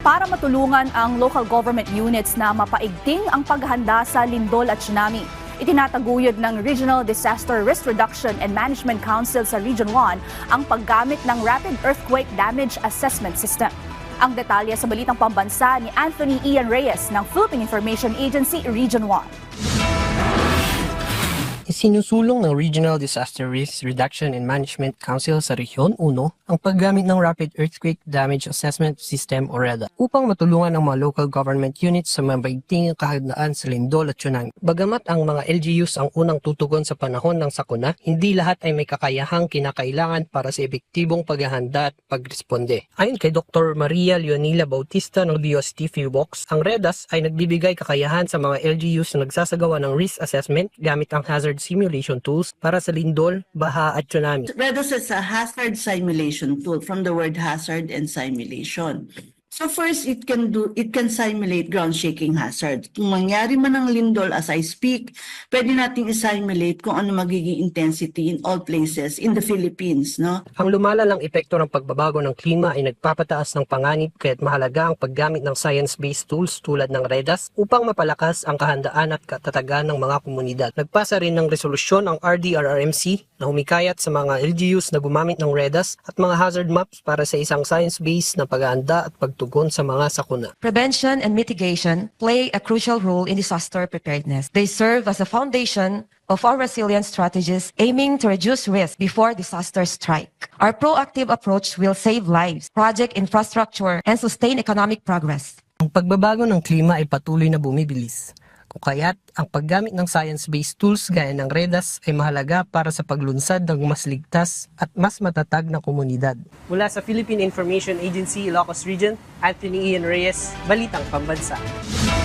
para matulungan ang local government units na mapaigting ang paghahanda sa lindol at tsunami. Itinataguyod ng Regional Disaster Risk Reduction and Management Council sa Region 1 ang paggamit ng Rapid Earthquake Damage Assessment System. Ang detalye sa balitang pambansa ni Anthony Ian Reyes ng Philippine Information Agency Region 1. Isinusulong ng Regional Disaster Risk Reduction and Management Council sa Rehiyon 1 ang paggamit ng Rapid Earthquake Damage Assessment System o REDA upang matulungan ang mga local government units sa mabaigting kahandaan sa lindol at tsunami. Bagamat ang mga LGUs ang unang tutugon sa panahon ng sakuna, hindi lahat ay may kakayahang kinakailangan para sa epektibong paghahanda at pagresponde. Ayon kay Dr. Maria Leonila Bautista ng DOST PHIVOLCS, ang REDAS ay nagbibigay kakayahan sa mga LGUs na nagsasagawa ng risk assessment gamit ang hazard simulation tools para sa lindol, baha at tsunami. REDAS is a hazard simulation tool from the word hazard and simulation. So first, it can simulate ground shaking hazard. Kung mangyari man ang lindol as I speak, pwede nating i-simulate kung ano magiging intensity in all places in the Philippines, no? Ang lumalalang epekto ng pagbabago ng klima ay nagpapataas ng panganib kaya't mahalaga ang paggamit ng science-based tools tulad ng REDAS upang mapalakas ang kahandaan at katatagan ng mga komunidad. Nagpasa rin ng resolusyon ang RDRRMC na humikayat sa mga LGUs na gumamit ng REDAS at mga hazard maps para sa isang science-based na paghahanda at pagtugon sa mga sakuna. Prevention and mitigation play a crucial role in disaster preparedness. They serve as a foundation of our resilience strategies aiming to reduce risk before disasters strike. Our proactive approach will save lives, project infrastructure, and sustain economic progress. Ang pagbabago ng klima ay patuloy na bumibilis. Kung kaya't ang paggamit ng science-based tools gaya ng REDAS ay mahalaga para sa paglunsad ng mas ligtas at mas matatag na komunidad. Mula sa Philippine Information Agency, Ilocos Region, Anthony Ian Reyes, Balitang Pambansa.